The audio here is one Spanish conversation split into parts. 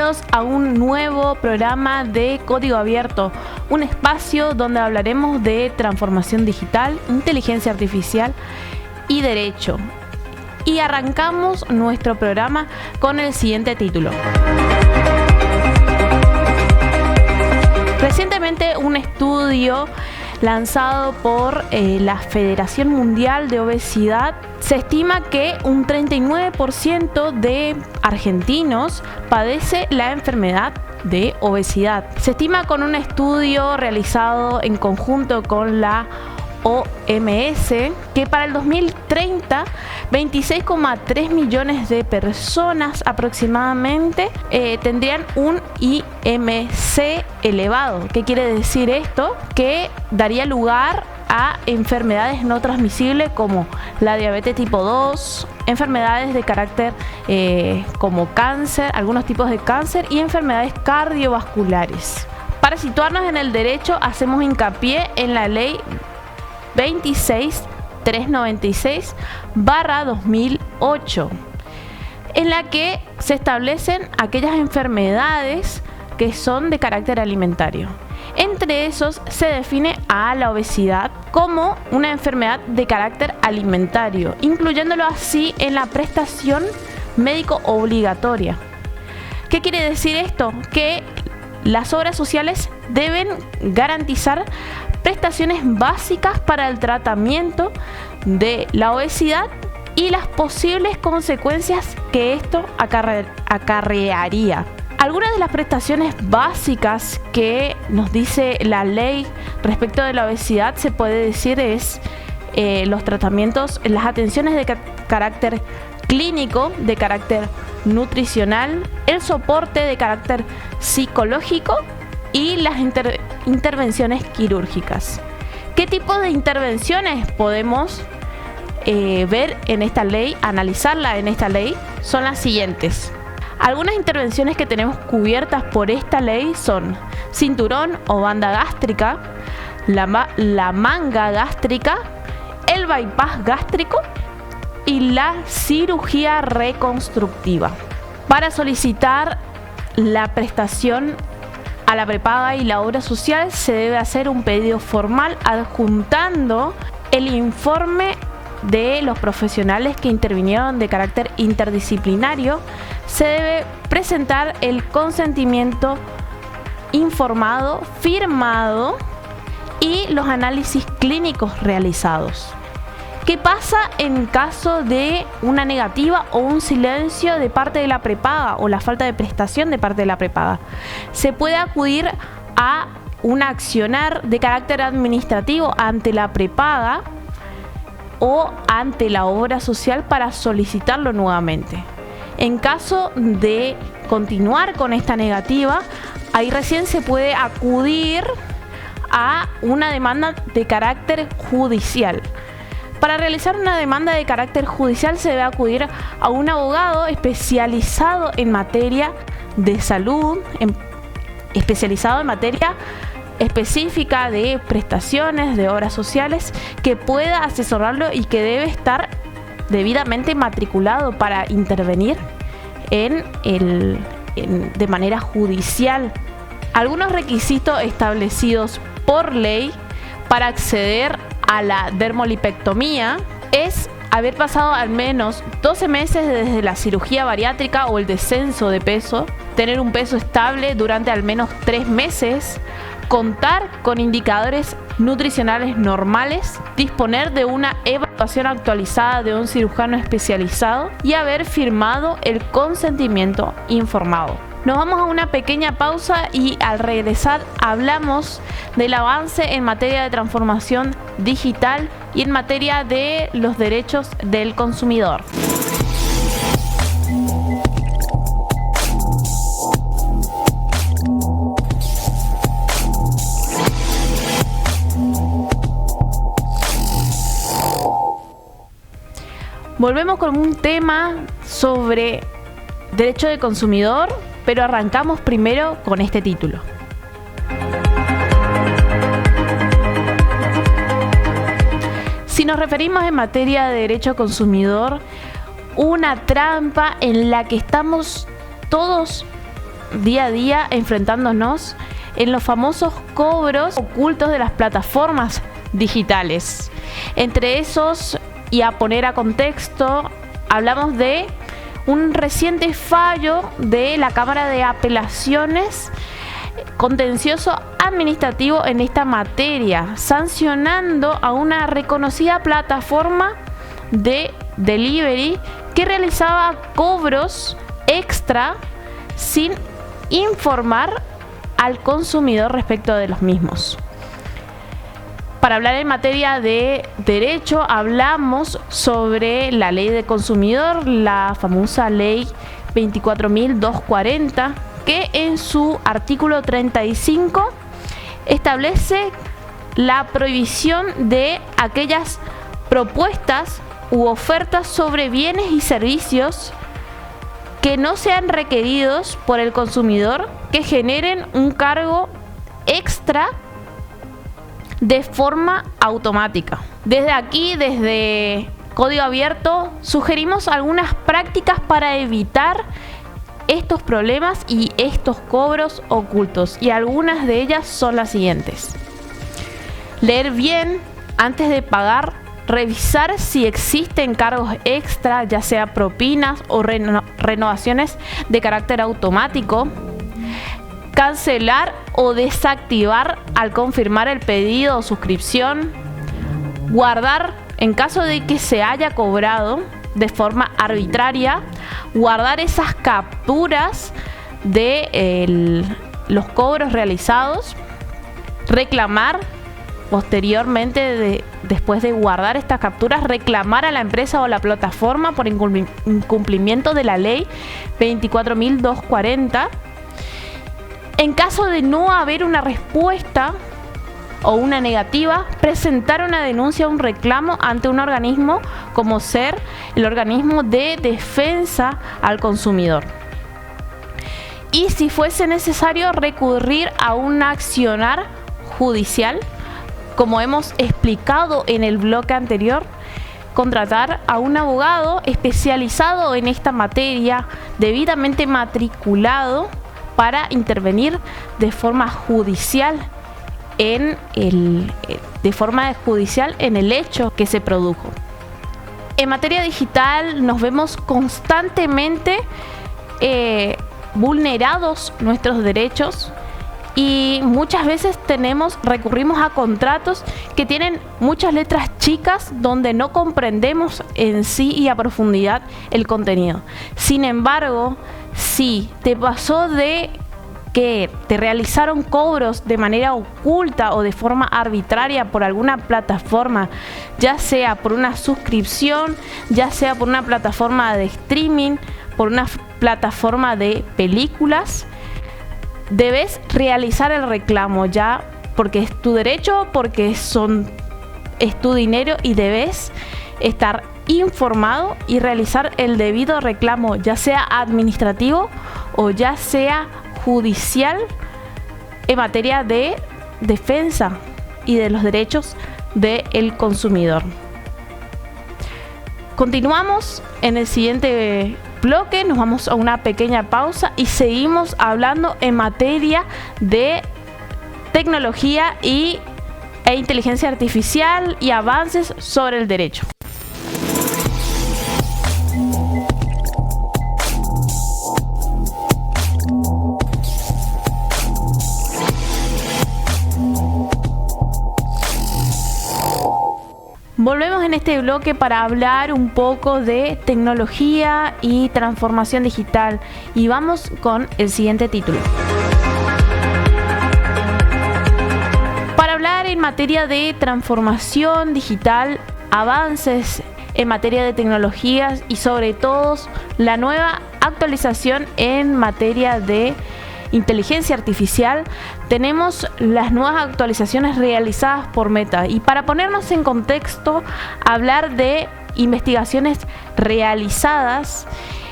Bienvenidos a un nuevo programa de Código Abierto, un espacio donde hablaremos de transformación digital, inteligencia artificial y derecho. Y arrancamos nuestro programa con el siguiente título. Recientemente un estudio lanzado por la Federación Mundial de Obesidad, se estima que un 39% de argentinos padece la enfermedad de obesidad. Se estima con un estudio realizado en conjunto con la OMS que para el 2030 26,3 millones de personas aproximadamente tendrían un IMC elevado. ¿Qué quiere decir esto? Que daría lugar a enfermedades no transmisibles como la diabetes tipo 2, enfermedades de carácter como cáncer, algunos tipos de cáncer y enfermedades cardiovasculares. Para situarnos en el derecho, hacemos hincapié en la ley 26396/2008, en la que se establecen aquellas enfermedades que son de carácter alimentario. Entre esos se define a la obesidad como una enfermedad de carácter alimentario, incluyéndolo así en la prestación médico obligatoria. ¿Qué quiere decir esto? Que las obras sociales deben garantizar prestaciones básicas para el tratamiento de la obesidad y las posibles consecuencias que esto acarrearía. Algunas de las prestaciones básicas que nos dice la ley respecto de la obesidad se puede decir es los tratamientos, las atenciones de carácter clínico, de carácter nutricional, el soporte de carácter psicológico y las intervenciones quirúrgicas. ¿Qué tipo de intervenciones podemos ver en esta ley, analizarla en esta ley? Son las siguientes. Algunas intervenciones que tenemos cubiertas por esta ley son cinturón o banda gástrica, la manga gástrica, el bypass gástrico y la cirugía reconstructiva. Para solicitar la prestación a la prepaga y la obra social se debe hacer un pedido formal adjuntando el informe de los profesionales que intervinieron de carácter interdisciplinario. Se debe presentar el consentimiento informado, firmado y los análisis clínicos realizados. ¿Qué pasa en caso de una negativa o un silencio de parte de la prepaga o la falta de prestación de parte de la prepaga? Se puede acudir a un accionar de carácter administrativo ante la prepaga o ante la obra social para solicitarlo nuevamente. En caso de continuar con esta negativa, ahí recién se puede acudir a una demanda de carácter judicial. Para realizar una demanda de carácter judicial se debe acudir a un abogado especializado en materia de salud, especializado en materia específica de prestaciones, de obras sociales, que pueda asesorarlo y que debe estar debidamente matriculado para intervenir de manera judicial. Algunos requisitos establecidos por ley para acceder a la dermolipectomía es haber pasado al menos 12 meses desde la cirugía bariátrica o el descenso de peso, tener un peso estable durante al menos 3 meses, contar con indicadores nutricionales normales, disponer de una evaluación actualizada de un cirujano especializado y haber firmado el consentimiento informado. Nos vamos a una pequeña pausa y al regresar hablamos del avance en materia de transformación digital y en materia de los derechos del consumidor. Volvemos con un tema sobre derecho del consumidor, pero arrancamos primero con este título. Si nos referimos en materia de derecho consumidor, una trampa en la que estamos todos día a día enfrentándonos en los famosos cobros ocultos de las plataformas digitales. Entre esos, y a poner a contexto, hablamos de un reciente fallo de la Cámara de Apelaciones contencioso administrativo en esta materia, sancionando a una reconocida plataforma de delivery que realizaba cobros extra sin informar al consumidor respecto de los mismos. Para hablar en materia de derecho, hablamos sobre la ley de consumidor, la famosa ley 24.240, que en su artículo 35 establece la prohibición de aquellas propuestas u ofertas sobre bienes y servicios que no sean requeridos por el consumidor, que generen un cargo extra de forma automática. Desde aquí, desde Código Abierto, sugerimos algunas prácticas para evitar estos problemas y estos cobros ocultos, y algunas de ellas son las siguientes: leer bien antes de pagar, revisar si existen cargos extra, ya sea propinas o renovaciones de carácter automático, cancelar o desactivar al confirmar el pedido o suscripción, guardar en caso de que se haya cobrado de forma arbitraria, guardar esas capturas de los cobros realizados, reclamar posteriormente, después de guardar estas capturas, reclamar a la empresa o la plataforma por incumplimiento de la ley 24.240. En caso de no haber una respuesta o una negativa, presentar una denuncia o un reclamo ante un organismo, como ser el organismo de defensa al consumidor. Y si fuese necesario, recurrir a un accionar judicial, como hemos explicado en el bloque anterior, contratar a un abogado especializado en esta materia, debidamente matriculado, para intervenir de forma judicial en el hecho que se produjo. En materia digital nos vemos constantemente vulnerados nuestros derechos, y muchas veces recurrimos a contratos que tienen muchas letras chicas donde no comprendemos en sí y a profundidad el contenido. Sin embargo, si te pasó de que te realizaron cobros de manera oculta o de forma arbitraria por alguna plataforma, ya sea por una suscripción, ya sea por una plataforma de streaming, por una plataforma de películas, debes realizar el reclamo ya, porque es tu derecho, porque es tu dinero, y debes estar informado y realizar el debido reclamo, ya sea administrativo o ya sea judicial, en materia de defensa y de los derechos del consumidor. Continuamos en el siguiente bloque, nos vamos a una pequeña pausa y seguimos hablando en materia de tecnología e inteligencia artificial y avances sobre el derecho. Volvemos en este bloque para hablar un poco de tecnología y transformación digital, y vamos con el siguiente título. Para hablar en materia de transformación digital, avances en materia de tecnologías y sobre todo la nueva actualización en materia de inteligencia artificial, tenemos las nuevas actualizaciones realizadas por Meta. Y para ponernos en contexto, hablar de investigaciones realizadas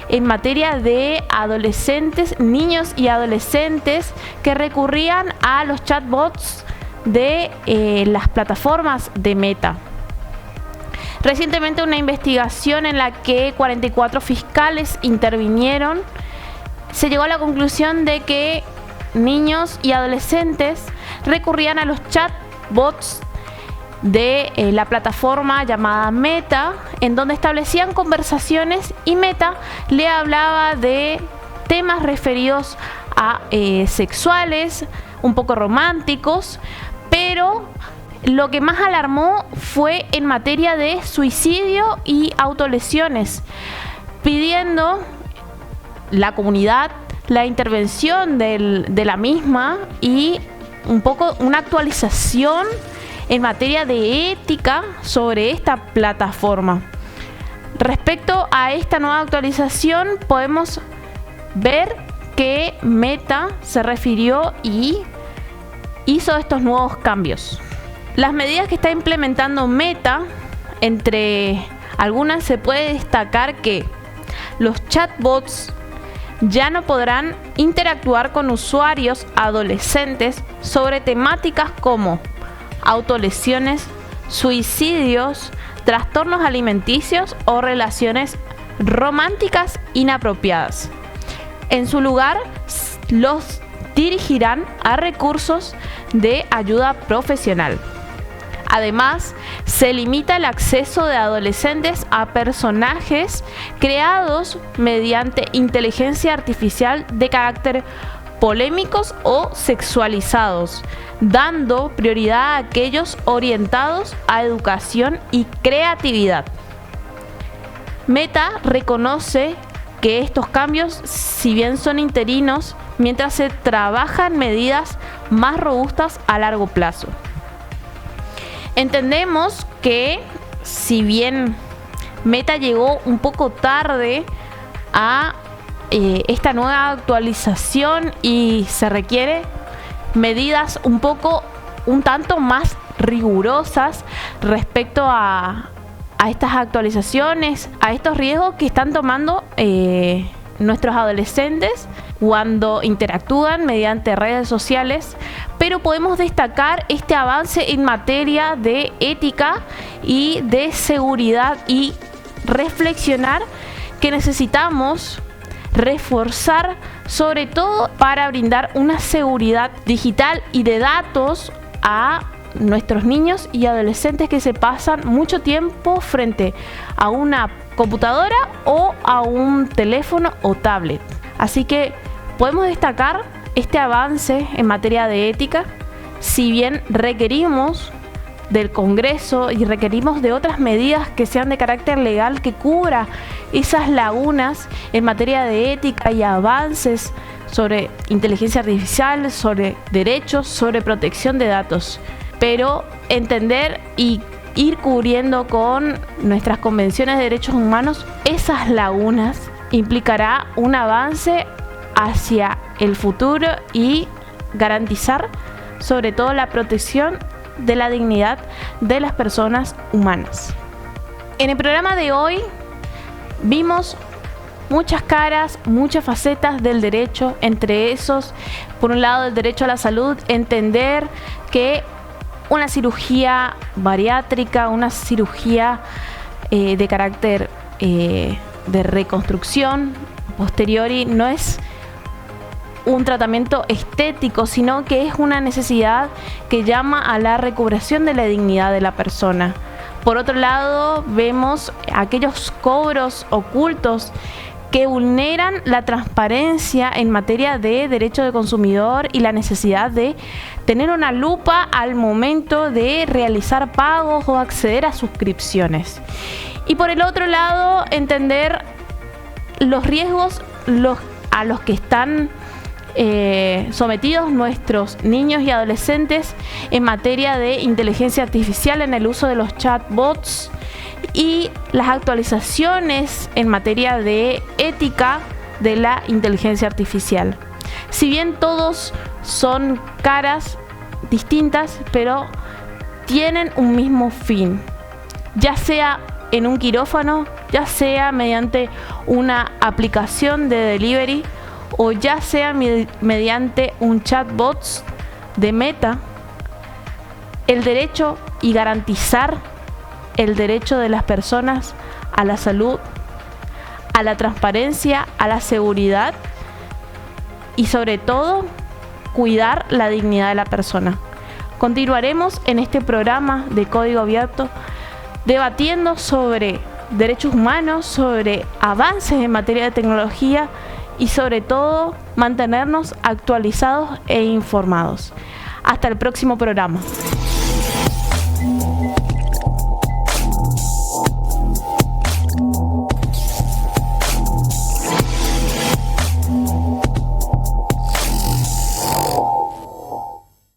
en materia de adolescentes, niños y adolescentes que recurrían a los chatbots de las plataformas de Meta. Recientemente, una investigación en la que 44 fiscales intervinieron se llegó a la conclusión de que niños y adolescentes recurrían a los chatbots de la plataforma llamada Meta, en donde establecían conversaciones y Meta le hablaba de temas referidos a sexuales, un poco románticos, pero lo que más alarmó fue en materia de suicidio y autolesiones, pidiendo la comunidad la intervención de la misma y un poco una actualización en materia de ética sobre esta plataforma. Respecto a esta nueva actualización, podemos ver que Meta se refirió y hizo estos nuevos cambios. Las medidas que está implementando Meta, entre algunas se puede destacar que los chatbots ya no podrán interactuar con usuarios adolescentes sobre temáticas como autolesiones, suicidios, trastornos alimenticios o relaciones románticas inapropiadas. En su lugar, los dirigirán a recursos de ayuda profesional. Además, se limita el acceso de adolescentes a personajes creados mediante inteligencia artificial de carácter polémicos o sexualizados, dando prioridad a aquellos orientados a educación y creatividad. Meta reconoce que estos cambios, si bien son interinos, mientras se trabajan medidas más robustas a largo plazo. Entendemos que si bien Meta llegó un poco tarde a esta nueva actualización y se requiere medidas un tanto más rigurosas respecto a estas actualizaciones, a estos riesgos que están tomando nuestros adolescentes cuando interactúan mediante redes sociales, pero podemos destacar este avance en materia de ética y de seguridad y reflexionar que necesitamos reforzar, sobre todo para brindar una seguridad digital y de datos a nuestros niños y adolescentes que se pasan mucho tiempo frente a una computadora o a un teléfono o tablet. Así que podemos destacar este avance en materia de ética, si bien requerimos del Congreso y requerimos de otras medidas que sean de carácter legal que cubra esas lagunas en materia de ética y avances sobre inteligencia artificial, sobre derechos, sobre protección de datos. Pero entender y ir cubriendo con nuestras convenciones de derechos humanos esas lagunas implicará un avance hacia el futuro y garantizar sobre todo la protección de la dignidad de las personas humanas. En el programa de hoy vimos muchas caras, muchas facetas del derecho, entre esos, por un lado, el derecho a la salud, entender que una cirugía bariátrica, una cirugía de carácter de reconstrucción posteriori no es un tratamiento estético, sino que es una necesidad que llama a la recuperación de la dignidad de la persona. Por otro lado, vemos aquellos cobros ocultos que vulneran la transparencia en materia de derecho de consumidor y la necesidad de tener una lupa al momento de realizar pagos o acceder a suscripciones. Y por el otro lado, entender los riesgos a los que están sometidos nuestros niños y adolescentes en materia de inteligencia artificial en el uso de los chatbots y las actualizaciones en materia de ética de la inteligencia artificial. Si bien todos son caras distintas, pero tienen un mismo fin, ya sea en un quirófano, ya sea mediante una aplicación de delivery o ya sea mediante un chatbot de Meta, el derecho y garantizar el derecho de las personas a la salud, a la transparencia, a la seguridad y sobre todo cuidar la dignidad de la persona. Continuaremos en este programa de Código Abierto debatiendo sobre derechos humanos, sobre avances en materia de tecnología y sobre todo mantenernos actualizados e informados. Hasta el próximo programa.